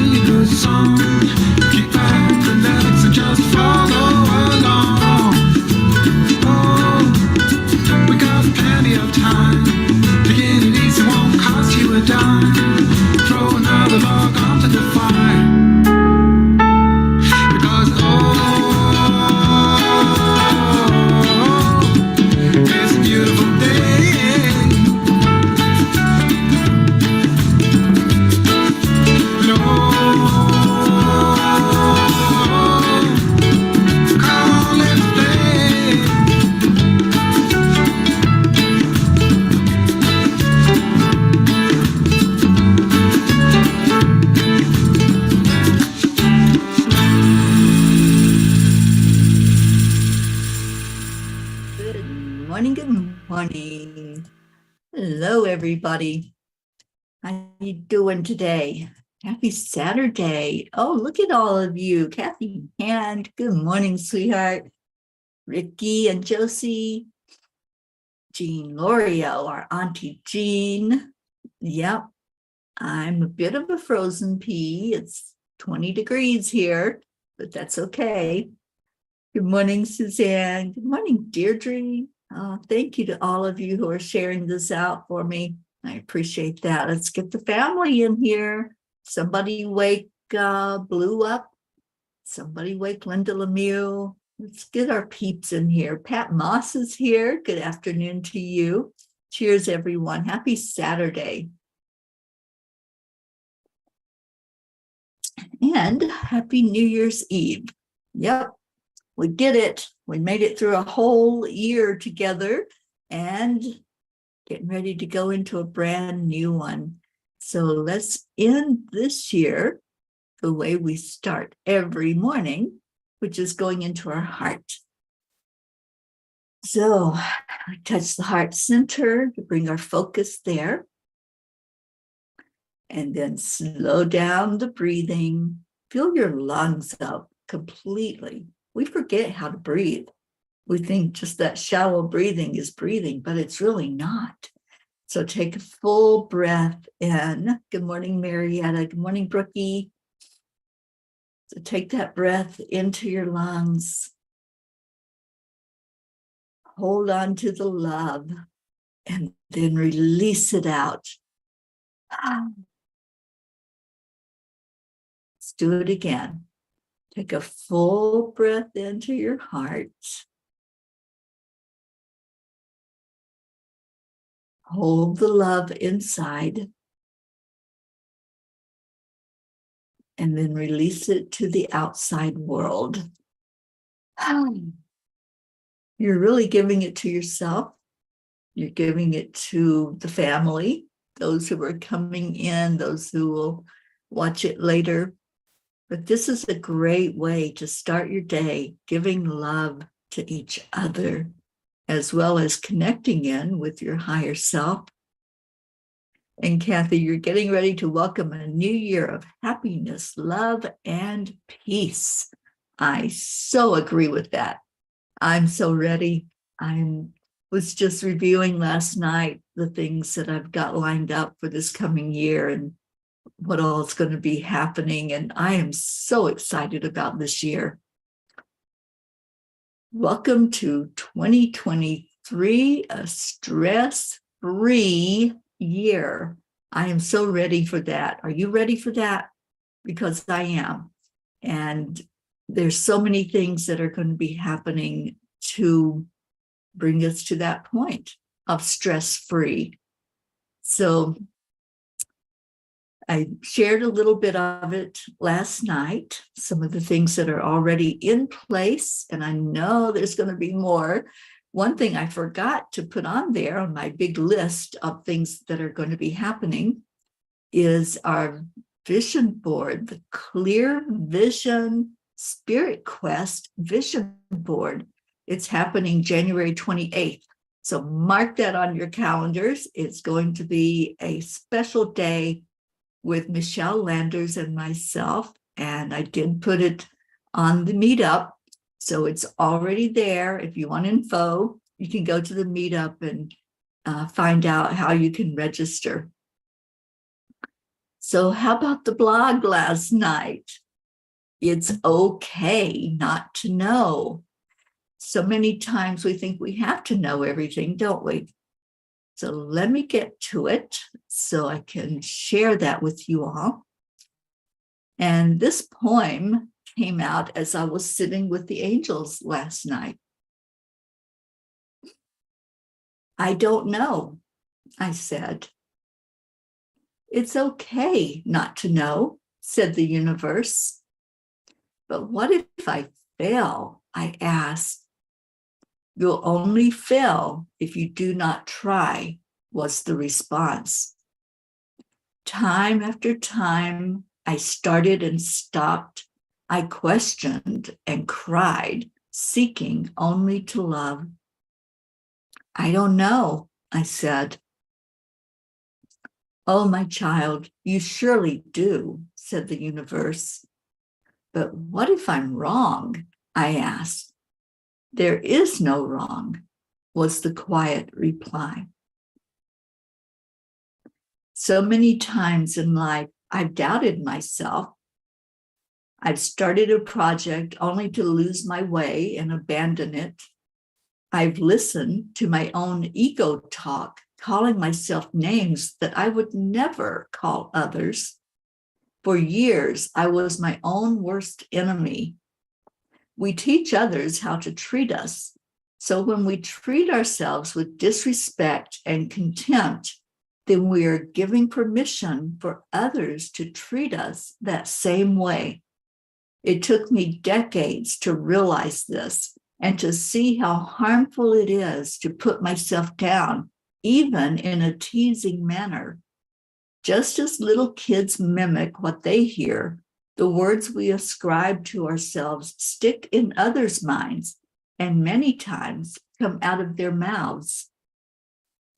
sing a good song. Kick back, relax, and just follow along. Oh, we got plenty of time. Taking it easy won't cost you a dime. Throw another log onto the fire. Because it's a beautiful day. No, come on, let's play. Good morning, good morning. Hello, everybody. How you doing today? Happy Saturday. Oh, look at all of you. Kathy Hand, good morning, sweetheart. Ricky and Josie. Jean Lorio, our Auntie Jean. Yep, I'm a bit of a frozen pea. It's 20 degrees here, but that's okay. Good morning, Suzanne. Good morning, Deirdre. Thank you to all of you who are sharing this out for me. I appreciate that. Let's get the family in here. Somebody wake Blue up. Somebody wake Linda Lemieux. Let's get our peeps in here. Pat Moss is here. Good afternoon to you. Cheers, everyone. Happy Saturday. And happy New Year's Eve. Yep. We did it. We made it through a whole year together and getting ready to go into a brand new one. So let's end this year the way we start every morning, which is going into our heart. So I touch the heart center to bring our focus there. And then slow down the breathing. Fill your lungs up completely. We forget how to breathe. We think just that shallow breathing is breathing, but it's really not. So take a full breath in. Good morning, Marietta. Good morning, Brookie. So take that breath into your lungs. Hold on to the love and then release it out. Let's do it again. Take a full breath into your heart. Hold the love inside. And then release it to the outside world. You're really giving it to yourself. You're giving it to the family, those who are coming in, those who will watch it later. But this is a great way to start your day, giving love to each other, as well as connecting in with your higher self. And Kathy, you're getting ready to welcome a new year of happiness, love, and peace. I so agree with that. I'm so ready. I was just reviewing last night the things that I've got lined up for this coming year and what all is going to be happening. And I am so excited about this year. Welcome to 2023, a stress-free year. I am so ready for that. Are you ready for that? Because I am. And there's so many things that are going to be happening to bring us to that point of stress-free. So I shared a little bit of it last night, some of the things that are already in place, and I know there's going to be more. One thing I forgot to put on there on my big list of things that are going to be happening is our vision board, the Clear Vision Spirit Quest Vision Board. It's happening January 28th. So mark that on your calendars. It's going to be a special day with Michelle Landers and myself, and I did put it on the meetup, so it's already there. If you want info, you can go to the meetup and find out how you can register. So how about the blog last night? It's okay not to know. So many times we think we have to know everything, don't we? So let me get to it so I can share that with you all. And this poem came out as I was sitting with the angels last night. I don't know, I said. It's okay not to know, said the universe. But what if I fail? I asked. You'll only fail if you do not try, was the response. Time after time, I started and stopped. I questioned and cried, seeking only to love. I don't know, I said. Oh, my child, you surely do, said the universe. But what if I'm wrong? I asked. There is no wrong, was the quiet reply. So many times in life, I've doubted myself. I've started a project only to lose my way and abandon it. I've listened to my own ego talk, calling myself names that I would never call others. For years, I was my own worst enemy. We teach others how to treat us. So when we treat ourselves with disrespect and contempt, then we are giving permission for others to treat us that same way. It took me decades to realize this and to see how harmful it is to put myself down, even in a teasing manner. Just as little kids mimic what they hear, the words we ascribe to ourselves stick in others' minds and many times come out of their mouths.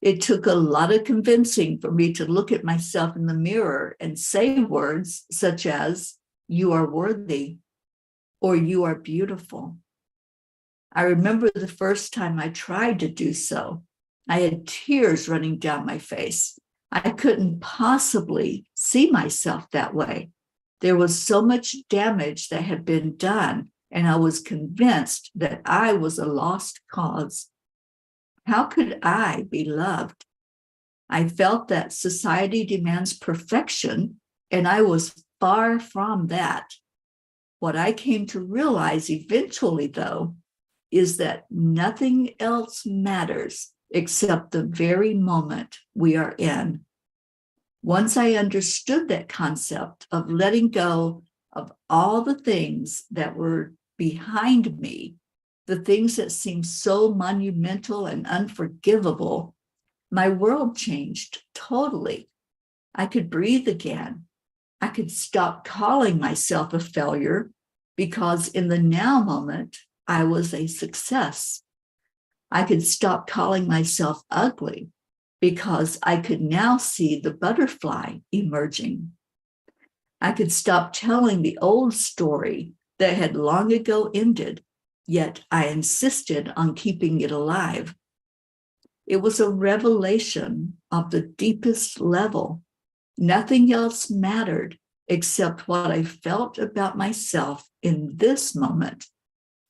It took a lot of convincing for me to look at myself in the mirror and say words such as, "You are worthy," or "You are beautiful." I remember the first time I tried to do so. I had tears running down my face. I couldn't possibly see myself that way. There was so much damage that had been done, and I was convinced that I was a lost cause. How could I be loved? I felt that society demands perfection, and I was far from that. What I came to realize eventually, though, is that nothing else matters except the very moment we are in. Once I understood that concept of letting go of all the things that were behind me, the things that seemed so monumental and unforgivable, my world changed totally. I could breathe again. I could stop calling myself a failure because in the now moment, I was a success. I could stop calling myself ugly because I could now see the butterfly emerging. I could stop telling the old story that had long ago ended, yet I insisted on keeping it alive. It was a revelation of the deepest level. Nothing else mattered except what I felt about myself in this moment,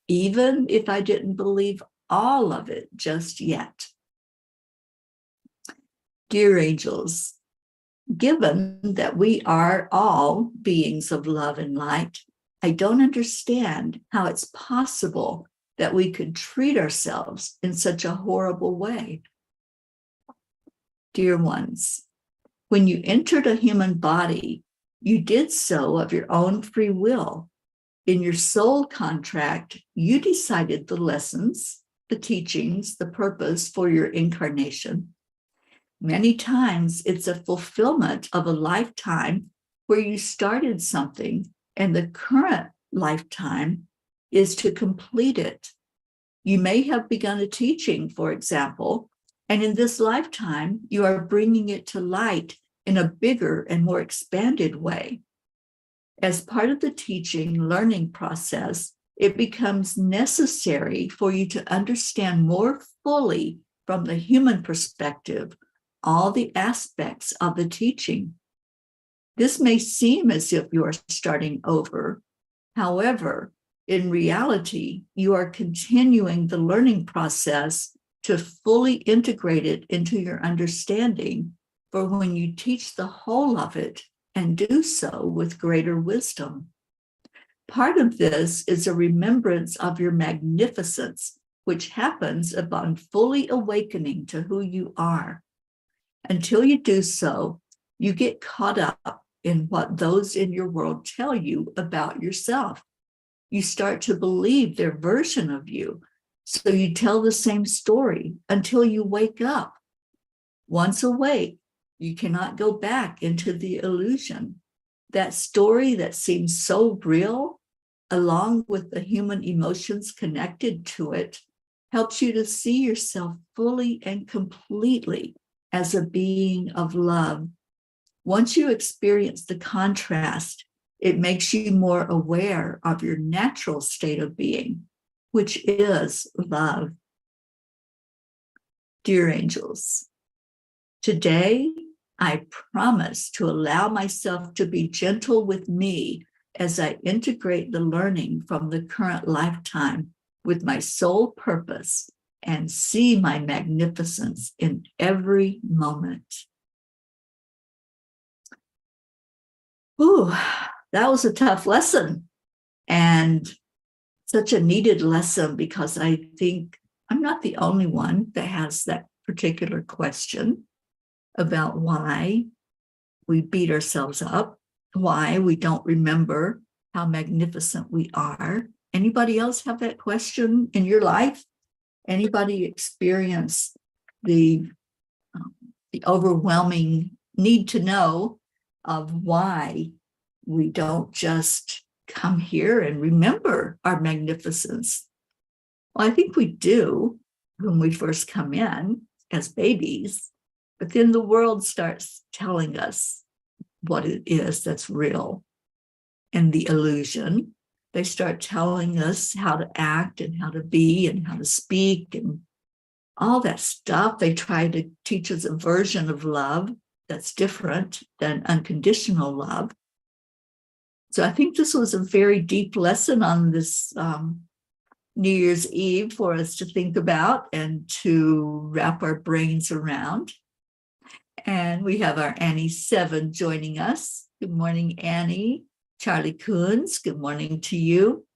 even if I didn't believe all of it just yet. Dear angels, given that we are all beings of love and light, I don't understand how it's possible that we could treat ourselves in such a horrible way. Dear ones, when you entered a human body, you did so of your own free will. In your soul contract, you decided the lessons, the teachings, the purpose for your incarnation. Many times it's a fulfillment of a lifetime where you started something and the current lifetime is to complete it. You may have begun a teaching, for example, and in this lifetime, you are bringing it to light in a bigger and more expanded way. As part of the teaching learning process, it becomes necessary for you to understand more fully from the human perspective all the aspects of the teaching. This may seem as if you are starting over. However, in reality, you are continuing the learning process to fully integrate it into your understanding for when you teach the whole of it and do so with greater wisdom. Part of this is a remembrance of your magnificence, which happens upon fully awakening to who you are. Until you do so, you get caught up in what those in your world tell you about yourself. You start to believe their version of you. So you tell the same story until you wake up. Once awake, you cannot go back into the illusion. That story that seems so real, along with the human emotions connected to it, helps you to see yourself fully and completely as a being of love. Once you experience the contrast, it makes you more aware of your natural state of being, which is love. Dear angels, today I promise to allow myself to be gentle with me as I integrate the learning from the current lifetime with my sole purpose and see my magnificence in every moment. Ooh, that was a tough lesson and such a needed lesson, because I think I'm not the only one that has that particular question about why we beat ourselves up, why we don't remember how magnificent we are. Anybody else have that question in your life? Anybody experience the overwhelming need to know of why we don't just come here and remember our magnificence? Well, I think we do when we first come in as babies, but then the world starts telling us what it is that's real and the illusion. They start telling us how to act and how to be and how to speak and all that stuff. They try to teach us a version of love that's different than unconditional love. So I think this was a very deep lesson on this New Year's Eve for us to think about and to wrap our brains around. And we have our Annie 7 joining us. Good morning, Annie. Charlie Coons, good morning to you.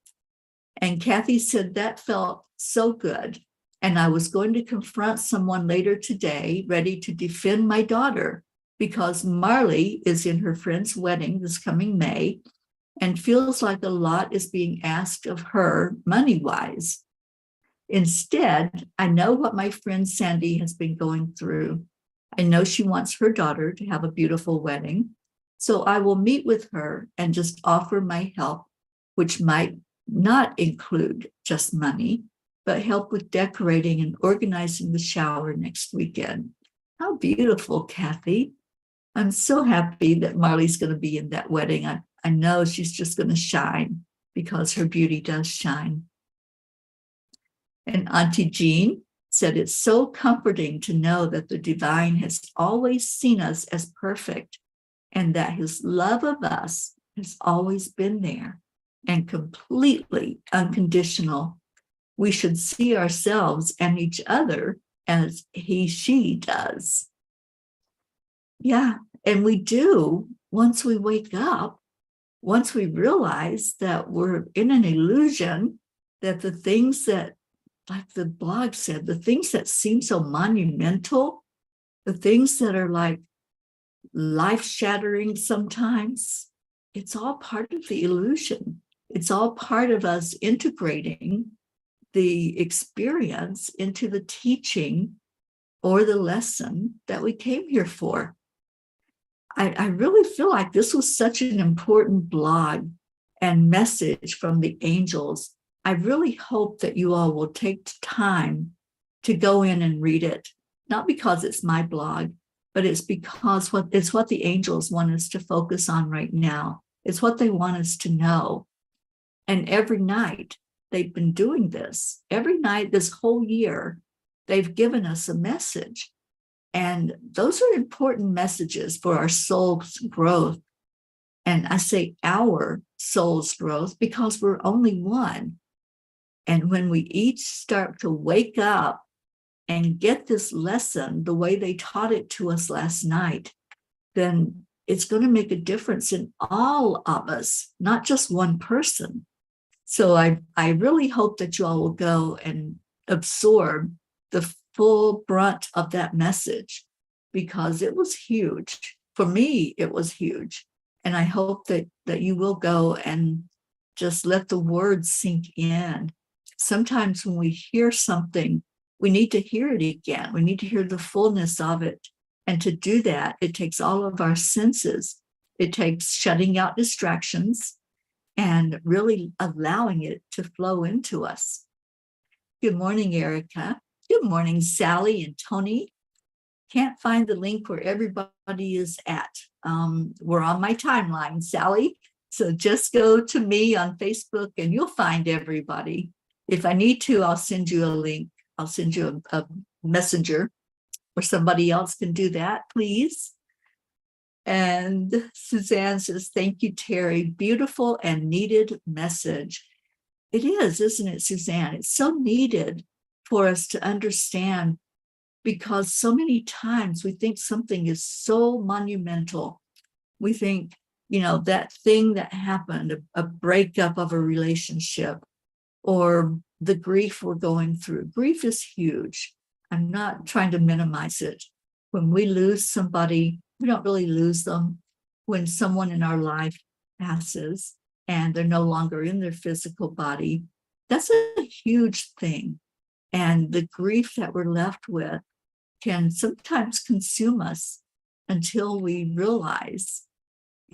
And Kathy said that felt so good. And I was going to confront someone later today, ready to defend my daughter, because Marley is in her friend's wedding this coming May and feels like a lot is being asked of her money-wise. Instead, I know what my friend Sandy has been going through. I know she wants her daughter to have a beautiful wedding. So I will meet with her and just offer my help, which might not include just money, but help with decorating and organizing the shower next weekend. How beautiful, Kathy. I'm so happy that Marley's going to be in that wedding. I know she's just going to shine because her beauty does shine. And Auntie Jean said it's so comforting to know that the divine has always seen us as perfect and that his love of us has always been there and completely unconditional. We should see ourselves and each other as she does. Yeah, and we do once we wake up, once we realize that we're in an illusion, that the things that, like the blog said, the things that seem so monumental, the things that are like life-shattering sometimes, it's all part of the illusion. It's all part of us integrating the experience into the teaching or the lesson that we came here for. I really feel like this was such an important blog and message from the angels. I really hope that you all will take time to go in and read it, not because it's my blog, but it's because it's what the angels want us to focus on right now. It's what they want us to know. And every night they've been doing this. Every night this whole year, they've given us a message. And those are important messages for our soul's growth And I say our soul's growth because we're only one. And when we each start to wake up and get this lesson the way they taught it to us last night, then it's going to make a difference in all of us, not just one person. So I really hope that you all will go and absorb the full brunt of that message, because it was huge. For me, it was huge. And I hope that you will go and just let the words sink in. Sometimes when we hear something, we need to hear it again. We need to hear the fullness of it. And to do that, it takes all of our senses. It takes shutting out distractions and really allowing it to flow into us. Good morning, Erica. Good morning, Sally and Tony. Can't find the link where everybody is at. We're on my timeline, Sally. So just go to me on Facebook and you'll find everybody. If I need to, I'll send you a link. I'll send you a messenger, or somebody else can do that, please. And Suzanne says, thank you, Teri. Beautiful and needed message. It is, isn't it, Suzanne? It's so needed for us to understand, because so many times we think something is so monumental. We think, that thing that happened, a breakup of a relationship, or the grief we're going through. Grief is huge. I'm not trying to minimize it. When we lose somebody, we don't really lose them. When someone in our life passes and they're no longer in their physical body, that's a huge thing. And the grief that we're left with can sometimes consume us until we realize,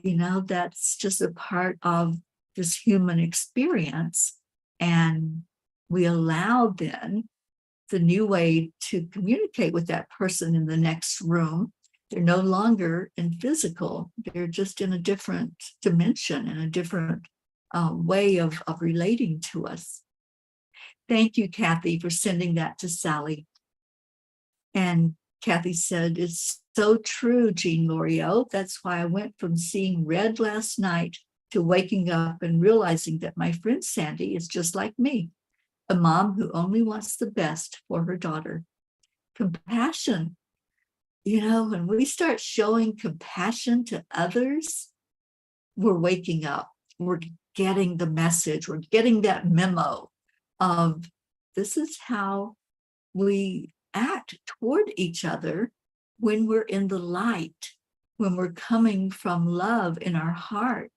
that's just a part of this human experience. And we allow then the new way to communicate with that person in the next room. They're no longer in physical, they're just in a different dimension and a different way of relating to us. Thank you, Kathy, for sending that to Sally. And Kathy said, it's so true, Jean Loriot. That's why I went from seeing red last night to waking up and realizing that my friend Sandy is just like me, a mom who only wants the best for her daughter. Compassion. When we start showing compassion to others, we're waking up. We're getting the message. We're getting that memo of this is how we act toward each other when we're in the light, when we're coming from love in our heart.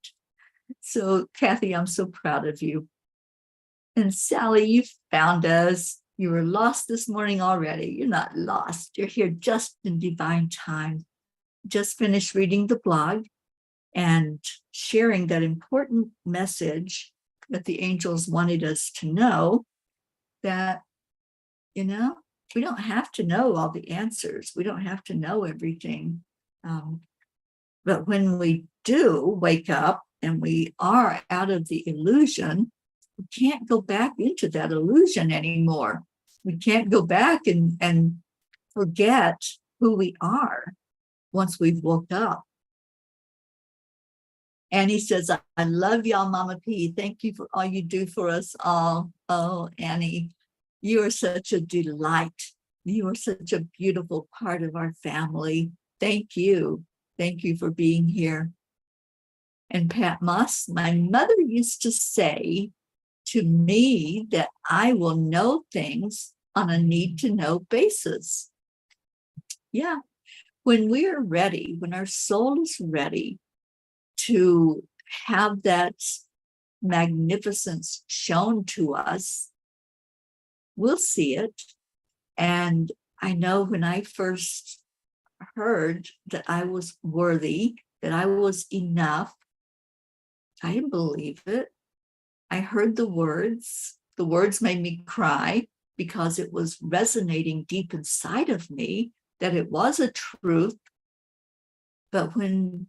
So, Kathy, I'm so proud of you. And Sally, you found us. You were lost this morning already. You're not lost. You're here just in divine time. Just finished reading the blog and sharing that important message that the angels wanted us to know, that, we don't have to know all the answers. We don't have to know everything. But when we do wake up and we are out of the illusion, we can't go back into that illusion anymore. We can't go back and forget who we are once we've woke up. Annie says, I love y'all, Mama P. Thank you for all you do for us all. Oh, Annie, you are such a delight. You are such a beautiful part of our family. Thank you. Thank you for being here. And Pat Moss, my mother used to say to me that I will know things on a need-to-know basis. Yeah, when we're ready, when our soul is ready to have that magnificence shown to us, we'll see it. And I know when I first heard that I was worthy, that I was enough, I didn't believe it. I heard the words made me cry because it was resonating deep inside of me that it was a truth. But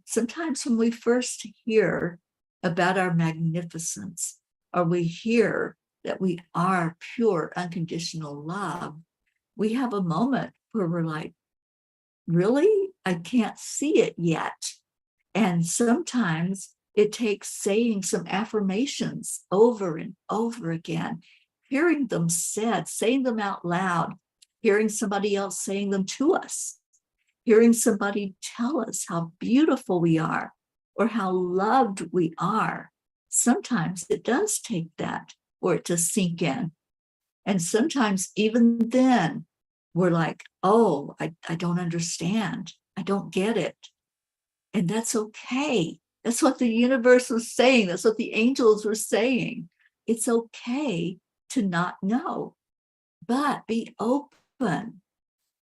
sometimes when we first hear about our magnificence, or we hear that we are pure, unconditional love, we have a moment where we're like, really? I can't see it yet. And sometimes It takes saying some affirmations over and over again, hearing them said, saying them out loud, hearing somebody else saying them to us, hearing somebody tell us how beautiful we are or how loved we are. Sometimes it does take that for it to sink in. And sometimes even then, we're like, oh, I don't understand. I don't get it. And that's okay. That's what the universe was saying. That's what the angels were saying. It's okay to not know, but be open.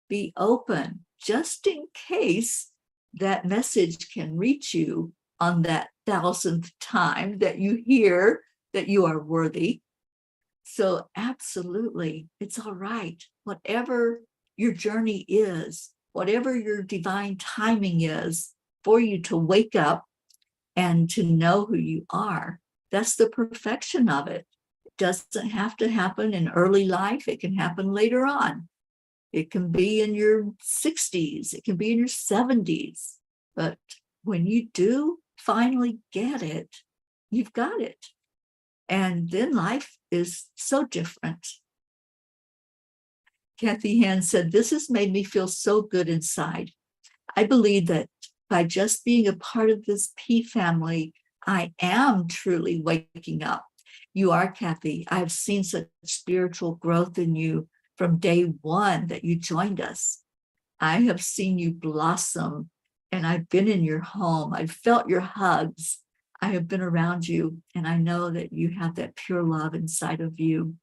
Be open just in case that message can reach you on that 1000th time that you hear that you are worthy. So absolutely, it's all right. Whatever your journey is, whatever your divine timing is for you to wake up and to know who you are, that's the perfection of it. It doesn't have to happen in early life. It can happen later on. It can be in your 60s. It can be in your 70s. But when you do finally get it, you've got it. And then life is so different. Kathy Hand said, this has made me feel so good inside. I believe that by just being a part of this P family, I am truly waking up. You are, Kathy. I've seen such spiritual growth in you from day one that you joined us. I have seen you blossom, and I've been in your home. I've felt your hugs. I have been around you, and I know that you have that pure love inside of you.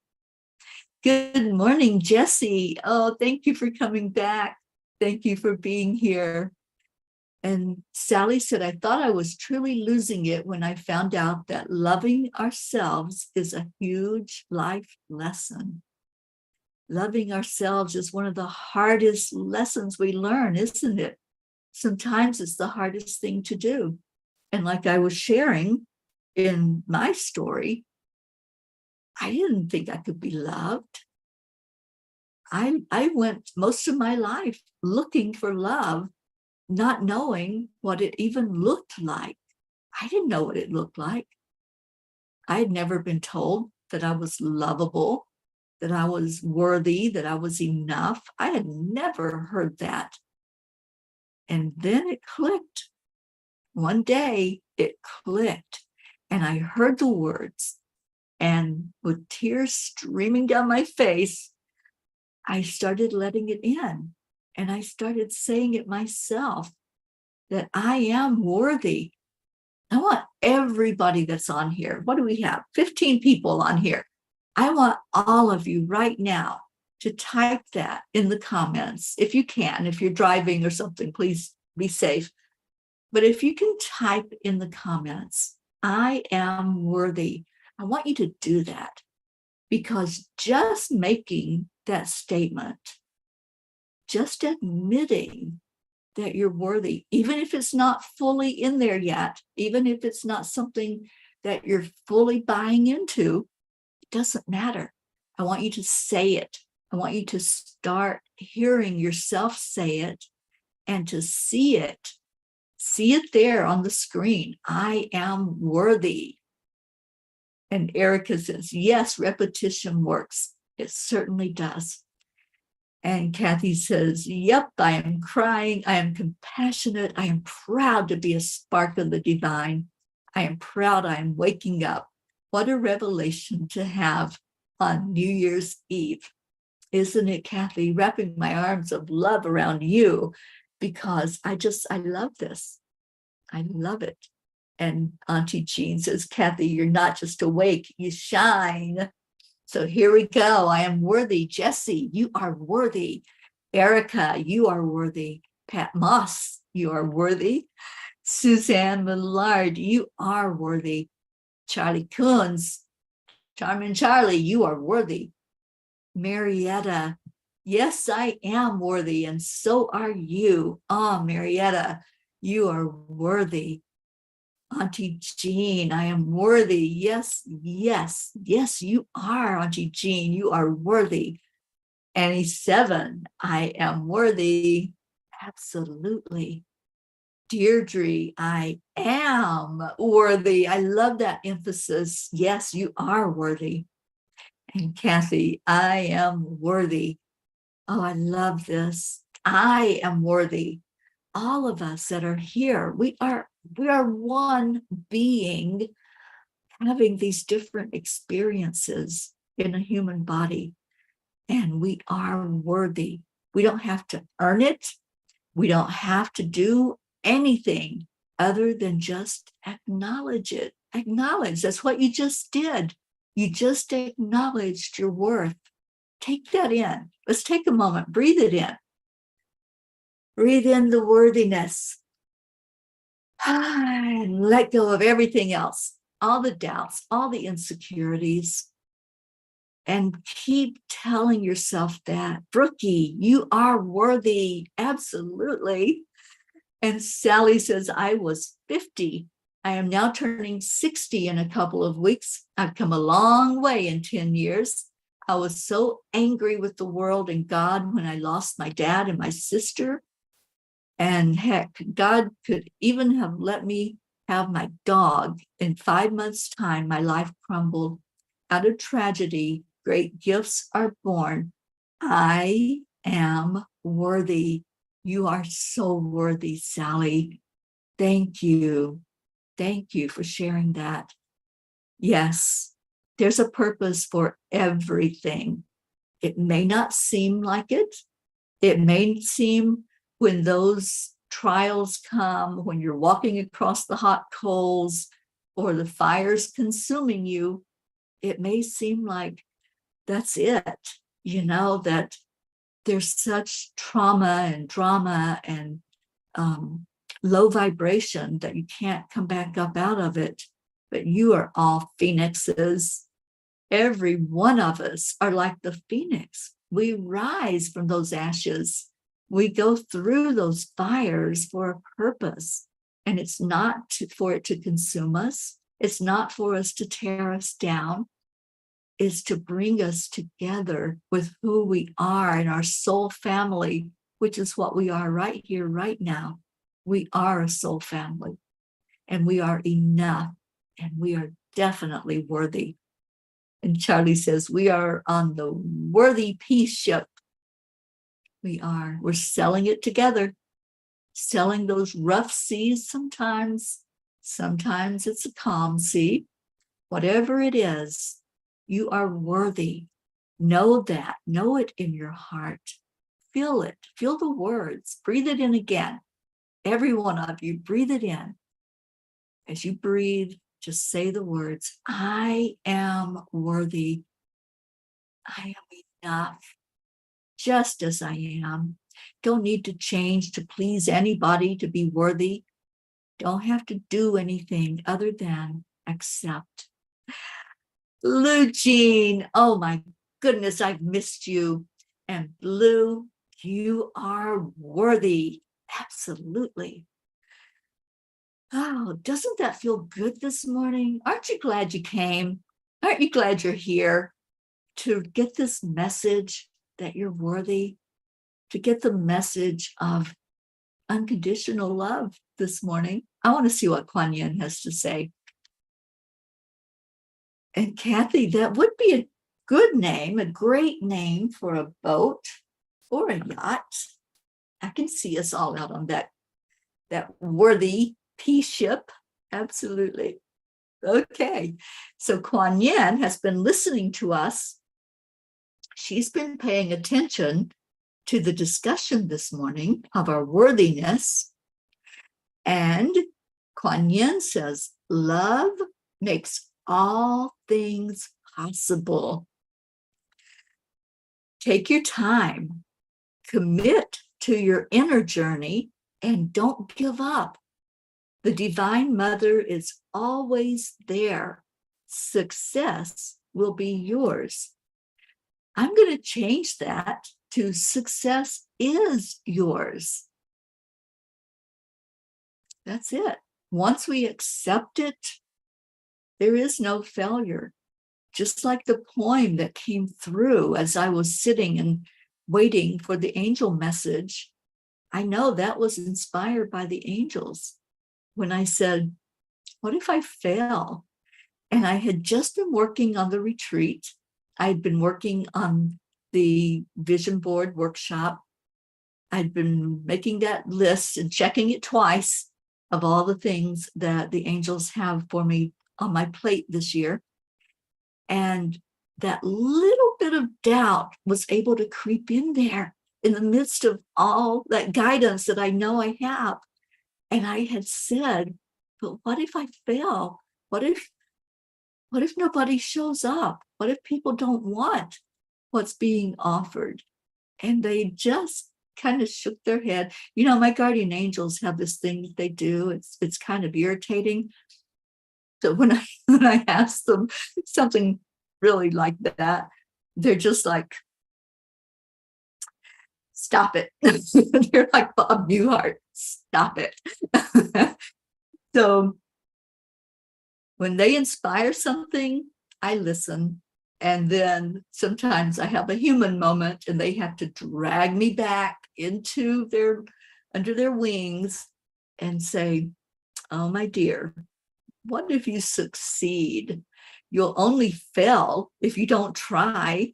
Good morning, Jessie. Oh, thank you for coming back. Thank you for being here. And Sally said, I thought I was truly losing it when I found out that loving ourselves is a huge life lesson. Loving ourselves is one of the hardest lessons we learn, isn't it? Sometimes it's the hardest thing to do. And like I was sharing in my story, I didn't think I could be loved. I went most of my life looking for love, not knowing what it even looked like. I didn't know what it looked like. I had never been told that I was lovable, that I was worthy, that I was enough. I had never heard that. And then it clicked. One day it clicked, and I heard the words, and with tears streaming down my face, I started letting it in, and I started saying it myself, that I am worthy. I want everybody that's on here. What do we have? 15 people on here. I want all of you right now to type that in the comments. If you can, if you're driving or something, please be safe. But if you can type in the comments, I am worthy. I want you to do that, because just making that statement, just admitting that you're worthy, even if it's not fully in there yet, even if it's not something that you're fully buying into, it doesn't matter. I want you to say it. I want you to start hearing yourself say it and to see it. See it there on the screen. I am worthy. And Erica says, yes, repetition works. It certainly does. And Kathy says, yep, I am crying. I am compassionate. I am proud to be a spark of the divine. I am proud I am waking up. What a revelation to have on New Year's Eve. Isn't it, Kathy? Wrapping my arms of love around you, because I love this. I love it. And Auntie Jean says, Kathy, you're not just awake, you shine. So here we go. I am worthy. Jessie, you are worthy. Erica, you are worthy. Pat Moss, you are worthy. Suzanne Millard, you are worthy. Charlie Coons, Charmin Charlie, you are worthy. Marietta, yes, I am worthy, and so are you. Oh, Marietta, you are worthy. Auntie Jean, I am worthy. Yes, yes, yes, you are, Auntie Jean. You are worthy. Annie 7, I am worthy. Absolutely. Deirdre, I am worthy. I love that emphasis. Yes, you are worthy. And Kathy, I am worthy. Oh, I love this. I am worthy. All of us that are here, we are one being having these different experiences in a human body, and we are worthy. We don't have to earn it. We don't have to do anything other than just acknowledge it. Acknowledge. That's what you just did. You just acknowledged your worth. Take that in. Let's take a moment. Breathe it in. Breathe in the worthiness. And let go of everything else, all the doubts, all the insecurities. And keep telling yourself that, Brookie, you are worthy. Absolutely. And Sally says, I was 50. I am now turning 60 in a couple of weeks. I've come a long way in 10 years. I was so angry with the world and God when I lost my dad and my sister. And heck, God could even have let me have my dog. In 5 months' time, my life crumbled. Out of tragedy, great gifts are born. I am worthy. You are so worthy, Sally. Thank you. Thank you for sharing that. Yes, there's a purpose for everything. It may not seem like it. It may seem when those trials come, when you're walking across the hot coals or the fire's consuming you, it may seem like that's it, that there's such trauma and drama and low vibration that you can't come back up out of it. But you are all phoenixes. Every one of us are like the phoenix. We rise from those ashes. We go through those fires for a purpose. And it's not for it to consume us. It's not for us to tear us down. It's to bring us together with who we are and our soul family, which is what we are right here, right now. We are a soul family, and we are enough, and we are definitely worthy. And Charlie says, we are on the worthy peace ship. We are. We're sailing it together, sailing those rough seas sometimes. Sometimes it's a calm sea. Whatever it is, you are worthy. Know that. Know it in your heart. Feel it. Feel the words. Breathe it in again. Every one of you, breathe it in. As you breathe, just say the words, I am worthy. I am enough, just as I am. Don't need to change to please anybody to be worthy. Don't have to do anything other than accept. Lou Jean, oh my goodness, I've missed you. And Lou, you are worthy. Absolutely. Oh, doesn't that feel good this morning? Aren't you glad you came? Aren't you glad you're here to get this message that you're worthy, to get the message of unconditional love this morning? I want to see what Kuan Yin has to say. And Kathy, that would be a good name, a great name for a boat or a yacht. I can see us all out on that worthy peace ship. Absolutely. Okay. So Kuan Yin has been listening to us. She's been paying attention to the discussion this morning of our worthiness. And Kuan Yin says, love makes all things possible. Take your time, commit to your inner journey, and don't give up. The Divine Mother is always there. Success will be yours. I'm going to change that to success is yours. That's it. Once we accept it, there is no failure. Just like the poem that came through as I was sitting and waiting for the angel message, I know that was inspired by the angels when I said, what if I fail? And I had just been working on the retreat. I'd been working on the vision board workshop. I'd been making that list and checking it twice of all the things that the angels have for me on my plate this year. And that little bit of doubt was able to creep in there in the midst of all that guidance that I know I have. And I had said, but what if I fail? What if nobody shows up? What if people don't want what's being offered? And they just kind of shook their head. You know, my guardian angels have this thing that they do. It's kind of irritating. So when I ask them something really like that, they're just like, stop it. They're like Bob Newhart, stop it. So when they inspire something, I listen. And then sometimes I have a human moment and they have to drag me back into under their wings and say, oh, my dear, what if you succeed? You'll only fail if you don't try.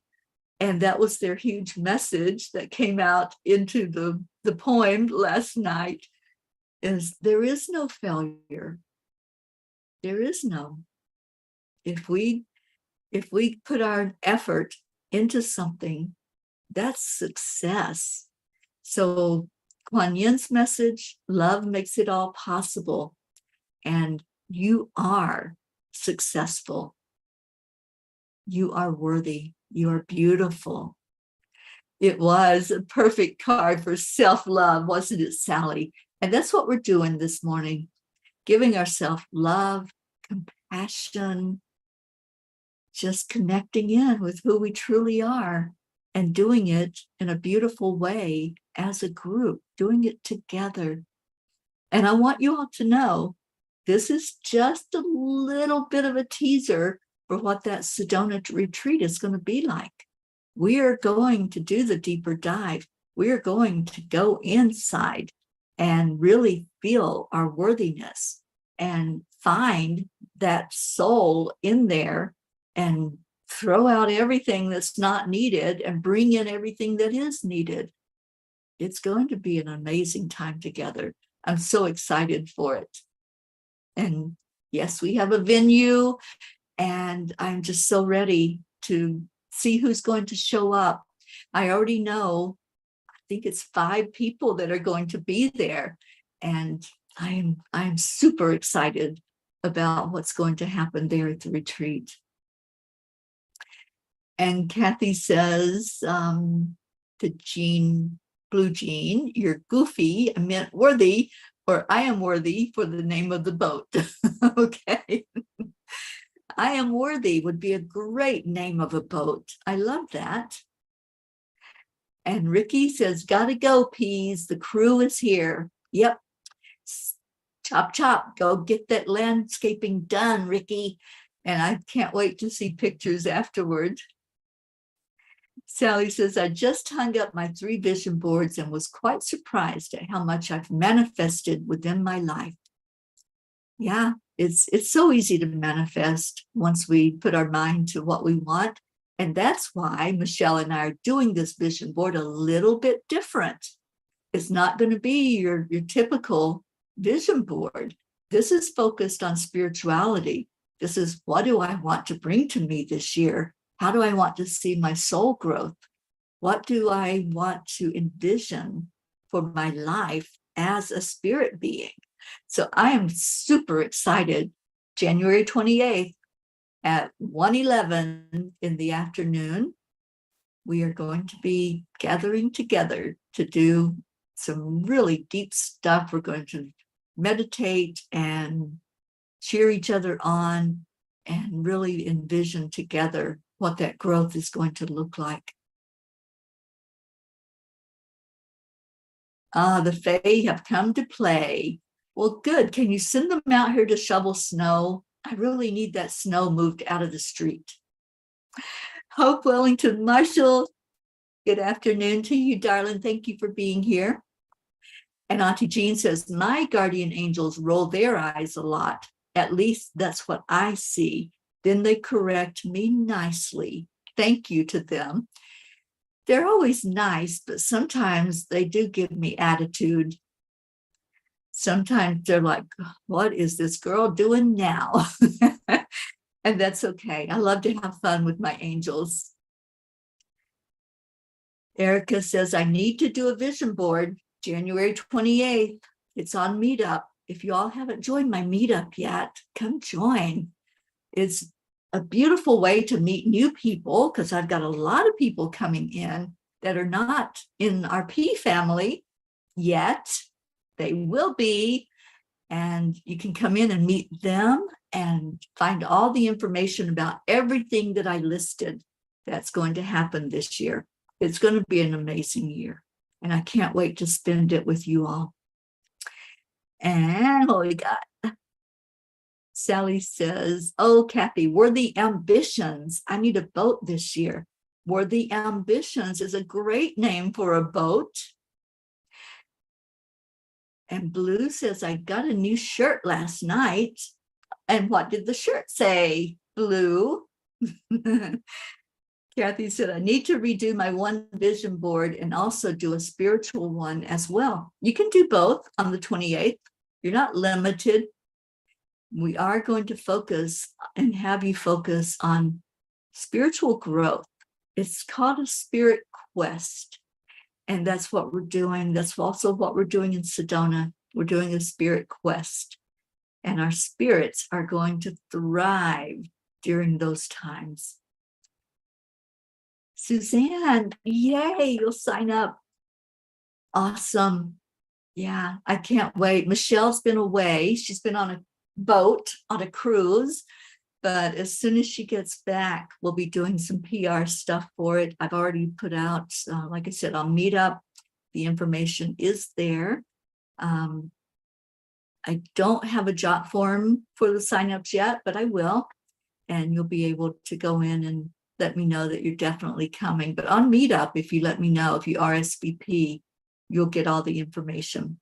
And that was their huge message that came out into the poem last night, is there is no failure. There is no. If we put our effort into something, that's success. So Kuan Yin's message, love makes it all possible. And you are successful. You are worthy. You are beautiful. It was a perfect card for self-love, wasn't it, Sally? And that's what we're doing this morning, giving ourselves love, compassion, just connecting in with who we truly are and doing it in a beautiful way as a group, doing it together. And I want you all to know, this is just a little bit of a teaser for what that Sedona retreat is going to be like. We are going to do the deeper dive. We are going to go inside and really feel our worthiness and find that soul in there and throw out everything that's not needed and bring in everything that is needed. It's going to be an amazing time together. I'm so excited for it. And yes, we have a venue, and I'm just so ready to see who's going to show up. I already know, I think it's 5 people that are going to be there. And I'm super excited about what's going to happen there at the retreat. And Kathy says to Jean, Blue Jean, you're goofy. I meant worthy, or I am worthy for the name of the boat. Okay. I am worthy would be a great name of a boat. I love that. And Ricky says, gotta go, Peas. The crew is here. Yep. Chop, chop. Go get that landscaping done, Ricky. And I can't wait to see pictures afterward. Sally says, I just hung up my 3 vision boards and was quite surprised at how much I've manifested within my life. Yeah, it's so easy to manifest once we put our mind to what we want. And that's why Michelle and I are doing this vision board a little bit different. It's not going to be your typical vision board. This is focused on spirituality. This is, what do I want to bring to me this year? How do I want to see my soul growth? What do I want to envision for my life as a spirit being? So I am super excited. January 28th at 1:11 in the afternoon, we are going to be gathering together to do some really deep stuff. We're going to meditate and cheer each other on and really envision together what that growth is going to look like. The Fae have come to play. Well, good. Can you send them out here to shovel snow? I really need that snow moved out of the street. Hope Wellington Marshall, good afternoon to you, darling. Thank you for being here. And Auntie Jean says, my guardian angels roll their eyes a lot. At least that's what I see. Then they correct me nicely. Thank you to them. They're always nice, but sometimes they do give me attitude. Sometimes they're like, what is this girl doing now? And that's okay. I love to have fun with my angels. Erica says, I need to do a vision board January 28th. It's on Meetup. If you all haven't joined my Meetup yet, come join. It's a beautiful way to meet new people because I've got a lot of people coming in that are not in our P family yet. They will be, and you can come in and meet them and find all the information about everything that I listed that's going to happen this year. It's going to be an amazing year, and I can't wait to spend it with you all. And what we got? Sally says, oh, Kathy, Worthy Ambitions. I need a boat this year. Worthy Ambitions is a great name for a boat. And Blue says, I got a new shirt last night. And what did the shirt say, Blue? Kathy said, I need to redo my one vision board and also do a spiritual one as well. You can do both on the 28th. You're not limited. We are going to focus and have you focus on spiritual growth. It's called a spirit quest. And that's what we're doing. That's also what we're doing in Sedona. We're doing a spirit quest. And our spirits are going to thrive during those times. Suzanne, yay, you'll sign up. Awesome. Yeah, I can't wait. Michelle's been away. She's been on a boat, on a cruise. But as soon as she gets back, we'll be doing some PR stuff for it. I've already put out, like I said, on Meetup. The information is there. I don't have a jot form for the signups yet, but I will. And you'll be able to go in and let me know that you're definitely coming. But on Meetup, if you let me know, if you RSVP, you'll get all the information.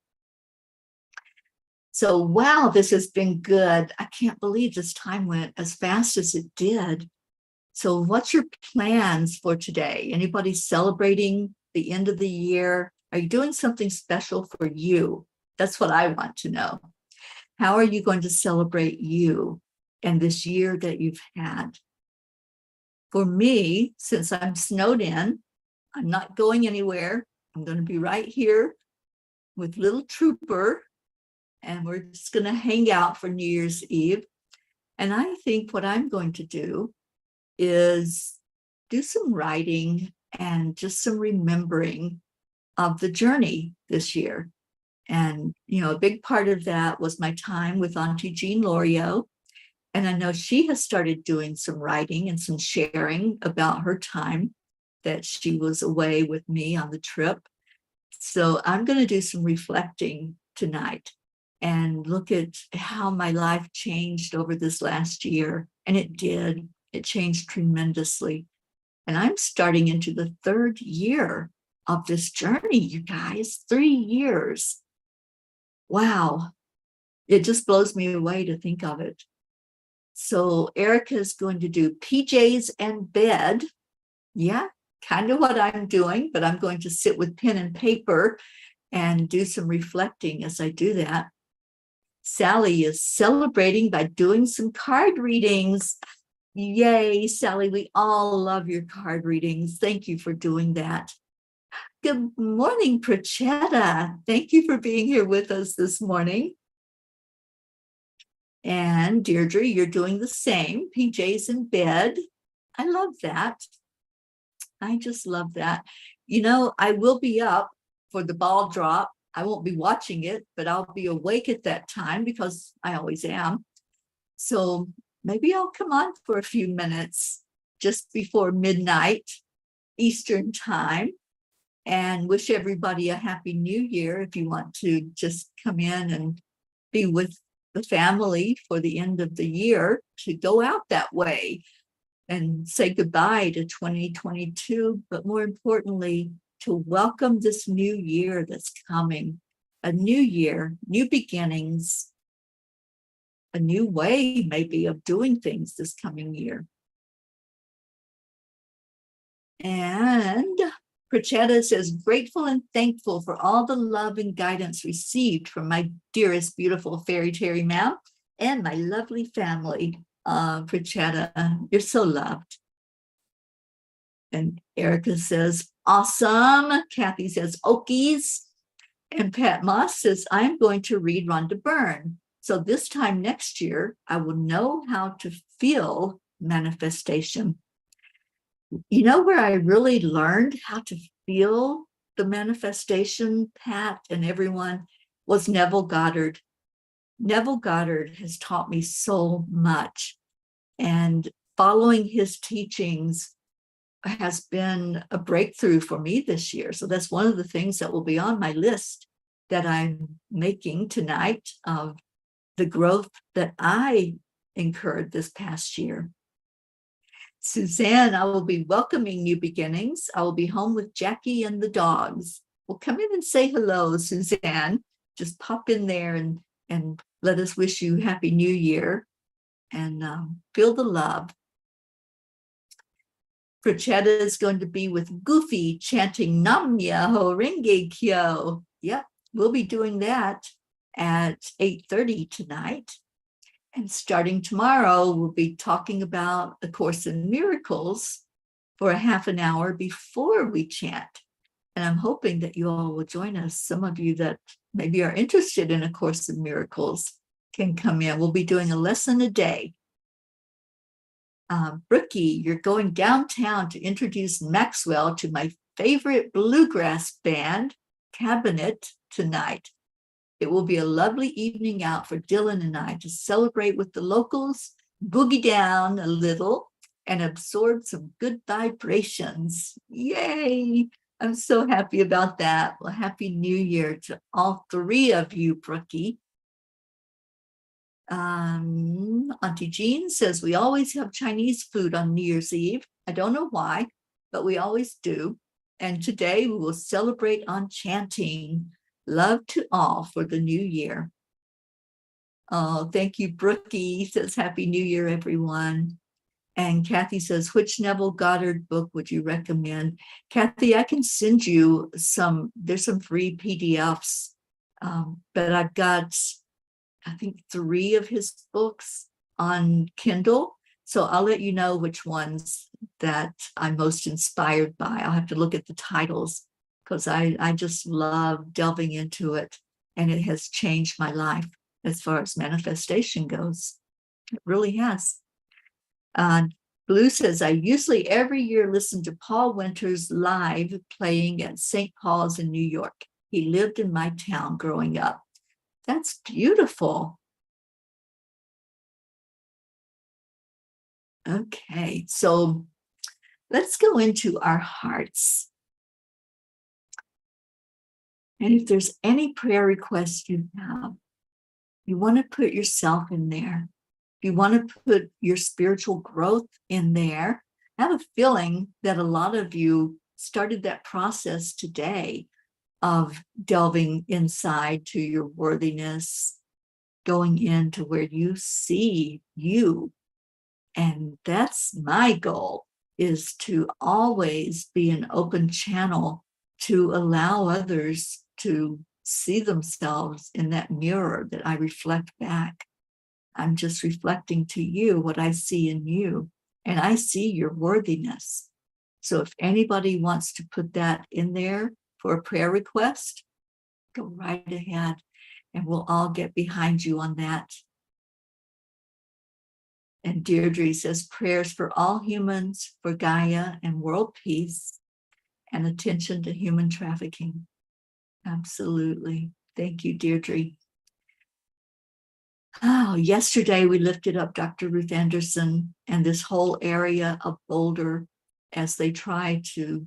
So, wow, this has been good. I can't believe this time went as fast as it did. So what's your plans for today? Anybody celebrating the end of the year? Are you doing something special for you? That's what I want to know. How are you going to celebrate you and this year that you've had? For me, since I'm snowed in, I'm not going anywhere. I'm going to be right here with little Trooper, and we're just going to hang out for New Year's Eve. And I think what I'm going to do is do some writing and just some remembering of the journey this year. And, you know, a big part of that was my time with Auntie Jean Lorio. And I know she has started doing some writing and some sharing about her time that she was away with me on the trip. So I'm going to do some reflecting tonight and look at how my life changed over this last year. And it did. It changed tremendously. And I'm starting into the third year of this journey, you guys. 3 years. Wow. It just blows me away to think of it. So Erica is going to do PJs and bed. Yeah, kind of what I'm doing, but I'm going to sit with pen and paper and do some reflecting as I do that. Sally is celebrating by doing some card readings. Yay, Sally, we all love your card readings. Thank you for doing that. Good morning, Prachetta. Thank you for being here with us this morning. And Deirdre, you're doing the same, PJs in bed. I love that. I just love that. You know, I will be up for the ball drop. I won't be watching it, but I'll be awake at that time because I always am. So maybe I'll come on for a few minutes just before midnight Eastern time and wish everybody a happy new year. If you want to just come in and be with the family for the end of the year, to go out that way and say goodbye to 2022, but more importantly, to welcome this new year that's coming. a new year, new beginnings, a new way maybe of doing things this coming year. And Prachetta says, grateful and thankful for all the love and guidance received from my dearest, beautiful fairy Teri ma'am and my lovely family. Prachetta, you're so loved. And Erica says, awesome. Kathy says, okies. And Pat Moss says, I'm going to read Rhonda Byrne. So this time next year, I will know how to feel manifestation. You know where I really learned how to feel the manifestation, Pat and everyone, was Neville Goddard. Neville Goddard has taught me so much. And following his teachings has been a breakthrough for me this year. So that's one of the things that will be on my list that I'm making tonight of the growth that I incurred this past year. Suzanne, I will be welcoming new beginnings. I will be home with Jackie and the dogs. Well, come in and say hello, Suzanne. Just pop in there and let us wish you Happy New Year and feel the love. Prachetta is going to be with Goofy chanting Nam Myoho Renge Kyo. Yep, we'll be doing that at 8:30 tonight. And starting tomorrow, we'll be talking about A Course in Miracles for a half an hour before we chant. And I'm hoping that you all will join us. Some of you that maybe are interested in A Course in Miracles can come in. We'll be doing a lesson a day. Brookie, you're going downtown to introduce Maxwell to my favorite bluegrass band, Cabinet, tonight. It will be a lovely evening out for Dylan and I to celebrate with the locals, boogie down a little, and absorb some good vibrations. Yay! I'm so happy about that. Well, Happy New Year to all three of you, Brookie. Auntie Jean says, we always have Chinese food on New Year's Eve. I don't know why, but we always do. And today we will celebrate on chanting. Love to all for the new year. Oh, thank you, Brookie. Says Happy New Year, everyone. And Kathy says, which Neville Goddard book would you recommend? Kathy, I can send you some, there's some free PDFs, but I've got, I think, 3 of his books on Kindle. So I'll let you know which ones that I'm most inspired by. I'll have to look at the titles because I just love delving into it. And it has changed my life as far as manifestation goes. It really has. Blue says, I usually every year listen to Paul Winter's live playing at St. Paul's in New York. He lived in my town growing up. That's beautiful. Okay, so let's go into our hearts. And if there's any prayer requests you have, you want to put yourself in there. You want to put your spiritual growth in there. I have a feeling that a lot of you started that process today of delving inside to your worthiness, going into where you see you. And that's my goal, is to always be an open channel to allow others to see themselves in that mirror that I reflect back. I'm just reflecting to you what I see in you, and I see your worthiness. So if anybody wants to put that in there for a prayer request, go right ahead, and we'll all get behind you on that. And Deirdre says, prayers for all humans, for Gaia and world peace, and attention to human trafficking. Absolutely. Thank you, Deirdre. Oh, yesterday we lifted up Dr. Ruth Anderson and this whole area of Boulder as they try to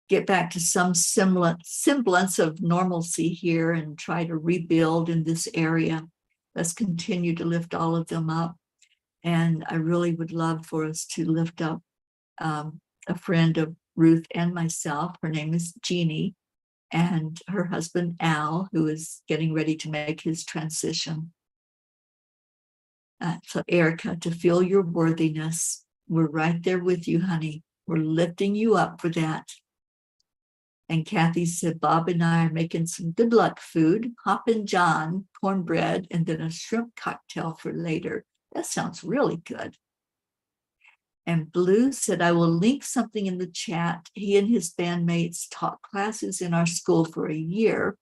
get back to some semblance of normalcy here and try to rebuild in this area. Let's continue to lift all of them up. And I really would love for us to lift up a friend of Ruth and myself. Her name is Jeannie. and her husband, Al, who is getting ready to make his transition. So Erica, to feel your worthiness, we're right there with you, honey. We're lifting you up for that. And Kathy said, Bob and I are making some good luck food, Hoppin' John, cornbread, and then a shrimp cocktail for later. That sounds really good. And Blue said, I will link something in the chat. He and his bandmates taught classes in our school for a year.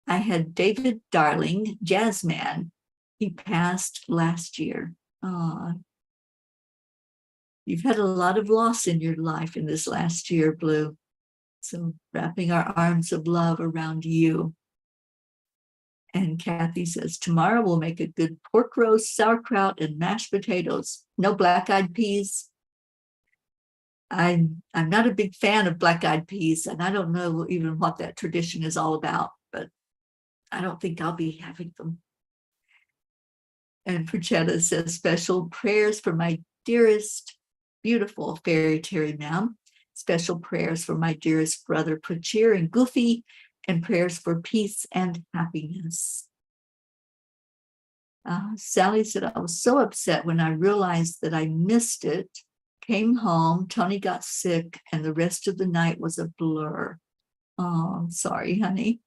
I had David Darling, jazz man. He passed last year. You've had a lot of loss in your life in this last year, Blue. So wrapping our arms of love around you. And Kathy says, tomorrow we'll make a good pork roast, sauerkraut, and mashed potatoes. No black-eyed peas. I'm not a big fan of black-eyed peas, and I don't know even what that tradition is all about, but I don't think I'll be having them. And Perchetta says, special prayers for my dearest, beautiful fairy Teri ma'am. Special prayers for my dearest brother Prachir and Goofy, and prayers for peace and happiness. Sally said, I was so upset when I realized that I missed it. Came home, Tony got sick, and the rest of the night was a blur. Oh, I'm sorry, honey.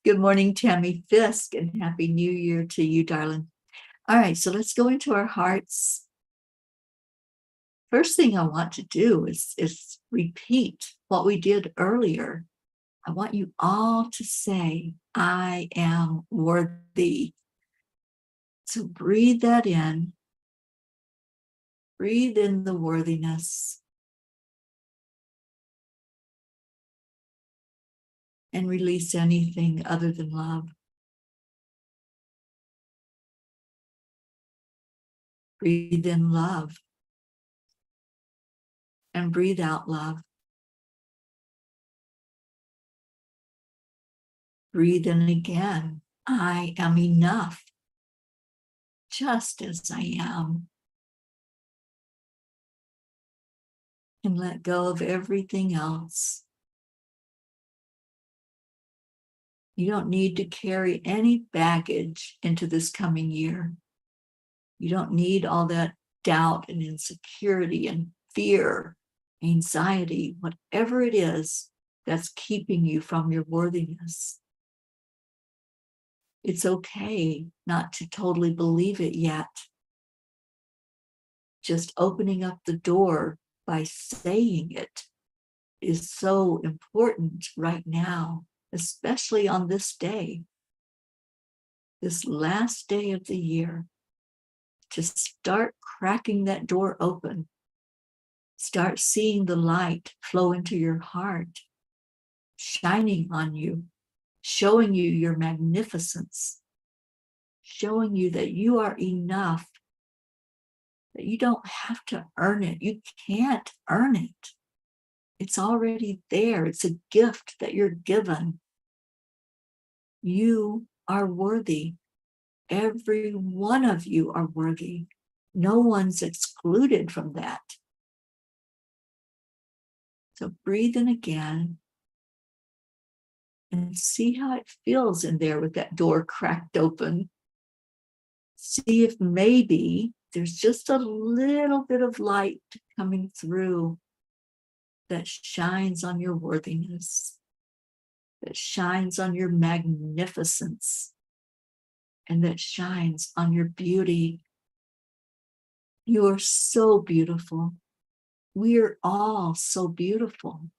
Good morning, Tammy Fisk, and Happy New Year to you, darling. All right, so let's go into our hearts. First thing I want to do is repeat what we did earlier. I want you all to say, I am worthy. So breathe that in. Breathe in the worthiness. And release anything other than love. Breathe in love. And breathe out love. Breathe in again. I am enough, just as I am. And let go of everything else. You don't need to carry any baggage into this coming year. You don't need all that doubt and insecurity and fear, anxiety, whatever it is that's keeping you from your worthiness. It's okay not to totally believe it yet. Just opening up the door by saying it is so important right now, especially on this day, this last day of the year, to start cracking that door open. Start seeing the light flow into your heart, shining on you, showing you your magnificence, showing you that you are enough, that you don't have to earn it. You can't earn it. It's already there. It's a gift that you're given. You are worthy. Every one of you are worthy. No one's excluded from that. So breathe in again and see how it feels in there with that door cracked open. See if maybe there's just a little bit of light coming through that shines on your worthiness, that shines on your magnificence, and that shines on your beauty. You are so beautiful. We're all so beautiful.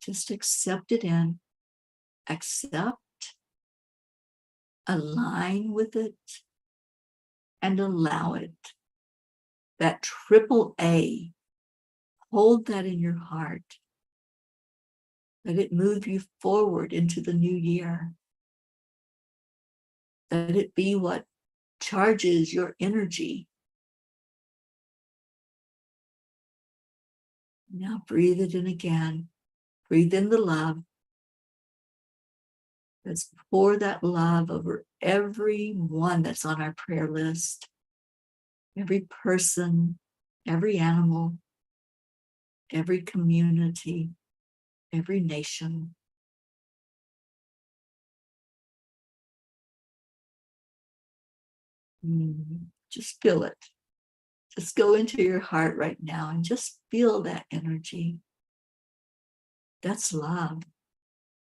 Just accept it in. Accept, align with it, and allow it. That triple A, hold that in your heart. Let it move you forward into the new year. Let it be what charges your energy. Now breathe it in again. Breathe in the love. Let's pour that love over everyone that's on our prayer list, every person, every animal, every community, every nation. Just feel it. Just go into your heart right now and just feel that energy. That's love.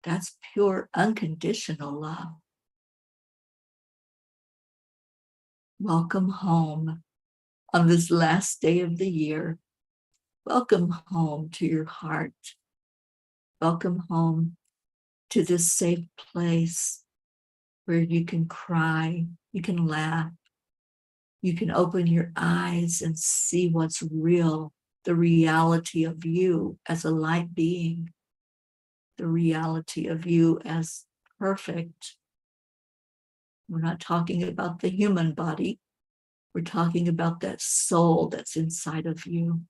That's pure, unconditional love. Welcome home on this last day of the year. Welcome home to your heart. Welcome home to this safe place where you can cry, you can laugh, you can open your eyes and see what's real, the reality of you as a light being, the reality of you as perfect. We're not talking about the human body. We're talking about that soul that's inside of you.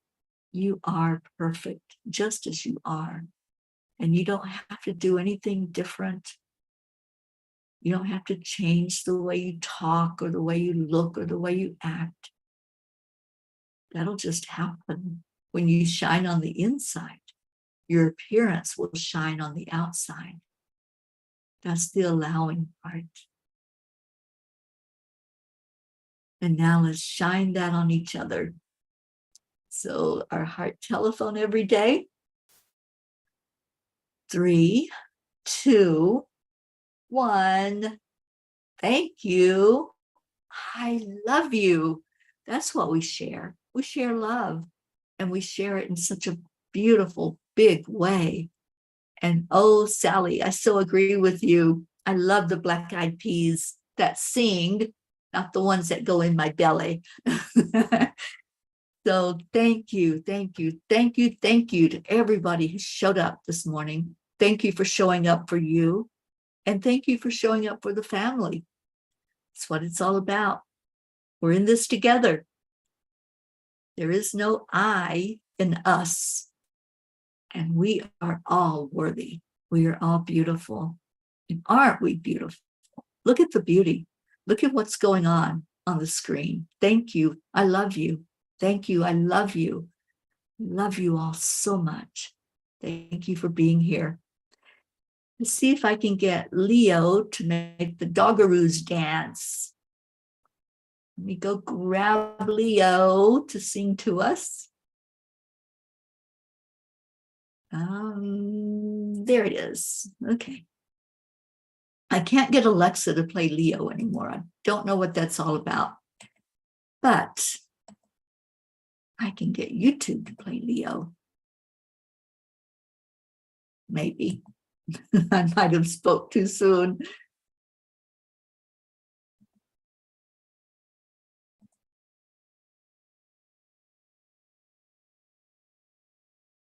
You are perfect just as you are. And you don't have to do anything different. You don't have to change the way you talk or the way you look or the way you act. That'll just happen when you shine on the inside. Your appearance will shine on the outside. That's the allowing part. And now let's shine that on each other. So our heart telephone every day. 3, 2, 1. Thank you. I love you. That's what we share. We share love, and we share it in such a beautiful, big way. And oh, Sally, I so agree with you. I love the Black Eyed Peas that sing, not the ones that go in my belly. So thank you, thank you, thank you, thank you to everybody who showed up this morning. Thank you for showing up for you. And thank you for showing up for the family. That's what it's all about. We're in this together. There is no I in us. And we are all worthy. We are all beautiful. And aren't we beautiful? Look at the beauty. Look at what's going on the screen. Thank you. I love you. Thank you. I love you. Love you all so much. Thank you for being here. Let's see if I can get Leo to make the doggaroos dance. Let me go grab Leo to sing to us. There it is. Okay. I can't get Alexa to play Leo anymore. I don't know what that's all about. But I can get YouTube to play Leo. Maybe. I might have spoke too soon.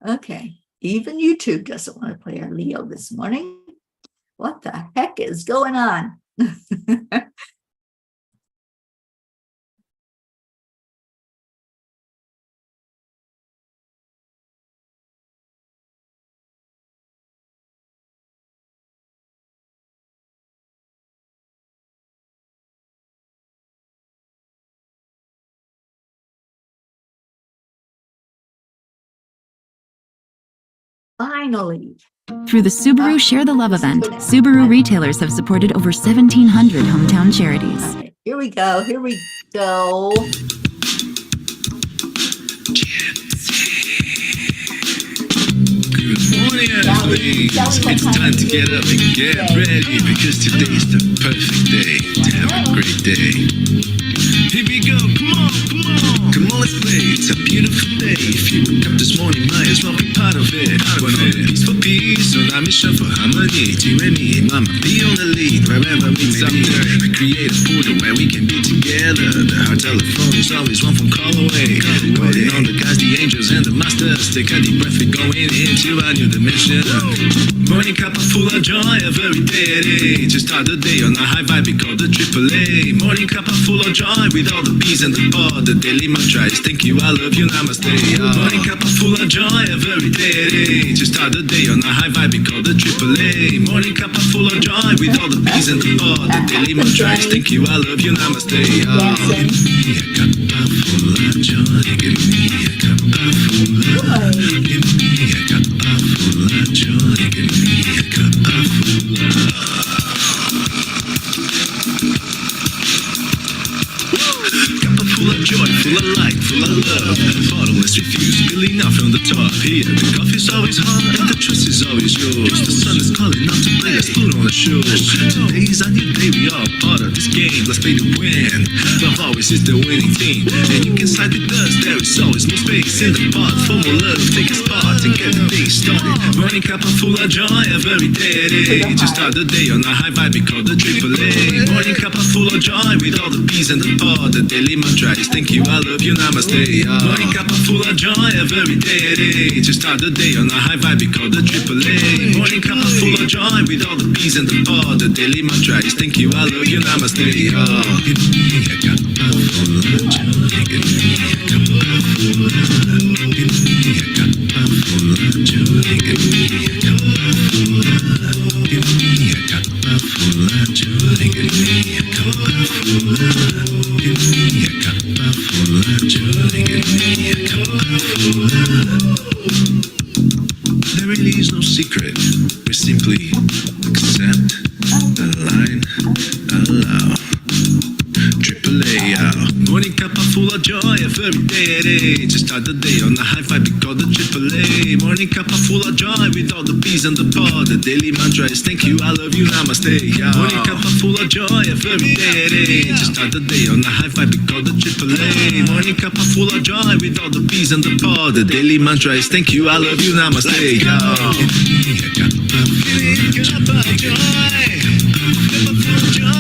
Okay, even YouTube doesn't want to play our Leo this morning. What the heck is going on? Finally. Through the Subaru Share the Love event, Subaru retailers have supported over 1,700 hometown charities. Okay, here we go. Here we go. Good morning, athletes. It's time to get up and get ready because today's the perfect day to have a great day. Here we go, come on, come on. Come on, let's play. It's a beautiful day. If you woke up this morning, might as well be part of it. One on peace for peace, so now mission for harmony. You and me, mama, be on the lead wherever we may be. We create a portal where we can be together. The heart telephone is always one phone call away. Waiting on the guys, the angels, and the masters. Take a deep breath, we're going into a new dimension. Morning cup of full of joy, every day. To start the day on a high vibe, we call the AAA. Morning cup of full of joy, with all the bees and the pod. The daily mantra is thank you, I love you, namaste. Morning cup of full of joy, every day. To start the day on a high vibe, we call the AAA. Morning cup of full of joy, with all the bees and the pod. The daily mantra is thank you, I love you, namaste. A cup of full of of joy. Give me a cuppa full of. Give me a cuppa full of joy. Give me a cuppa full of. Cuppa full of joy, full of light, full of love. Bottomless refuse, spilling out from the top. Here, the coffee's always hot and the trust is always yours. The sun is calling out to play, let's put on a show. Today's a new day, we all part of this game. Let's play to win. Love always is the winning team. And you can side with us, there is always more space in the pot. For more love, take a spot to get the day started. Morning cuppa full of joy, every day. Just start the day on a high vibe, we call the AAA. Morning cuppa full of joy, with all the peas in the pod. The daily mantra is thank you, I love you, namaste. Morning cuppa full of joy, every day. Just start the day on a high vibe, we call the AAA. Morning cuppa full of joy, with all the peas in the pod. The daily mantra is thank you, I love you, namaste. Give me a cuppa full of joy. Give me a cuppa full of. Give me a cuppa full of joy. Give me a cuppa full of. Give me a cuppa full of joy. Give me a cuppa full of. Give me a cuppa full of joy. Give me a cuppa full of. There really is no secret. We simply accept, align, allow. AAA, morning cuppa full of joy every day. Just start the day on a high vibe, we call the AAA. Morning cuppa full of joy with all the peas in the pod. The daily mantra is thank you, I love you, namaste. Morning cuppa full of joy every day. Just start the day on a high vibe, we call the AAA. Morning cuppa full of joy with all the peas in the pod. The daily mantra is thank you, I love you, namaste. Give me a cuppa full of joy. Cuppa full of joy.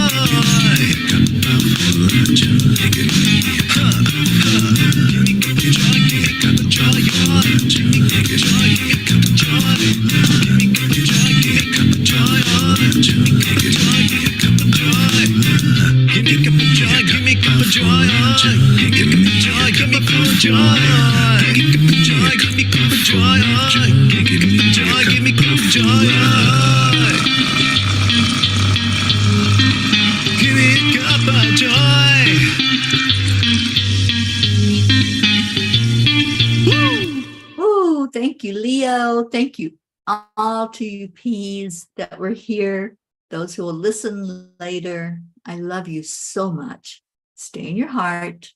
Cuppa full of joy. Give me a cuppa full of joy. Give me a cuppa joy. Give me a cuppa joy. Give me a joy. Give me a cuppa joy. Give me a joy. Give me a cuppa joy. Give me a joy. Give me a cuppa joy. Give me a cuppa joy. Give me a cuppa joy. Give me a joy. Give me a cuppa joy. Give me a joy. Give me a cuppa joy. Give me a joy. Give me a cuppa joy. Give me a cuppa joy. Oh, thank you, Leo. Thank you all to you P's that were here. Those who will listen later. I love you so much. Stay in your heart.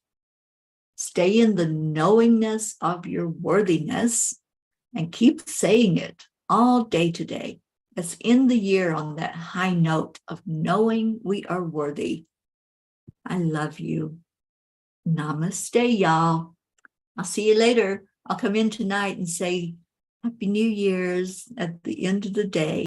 Stay in the knowingness of your worthiness and keep saying it all day today. Let's end the year on that high note of knowing we are worthy. I love you. Namaste, y'all. I'll see you later. I'll come in tonight and say Happy New Year's at the end of the day.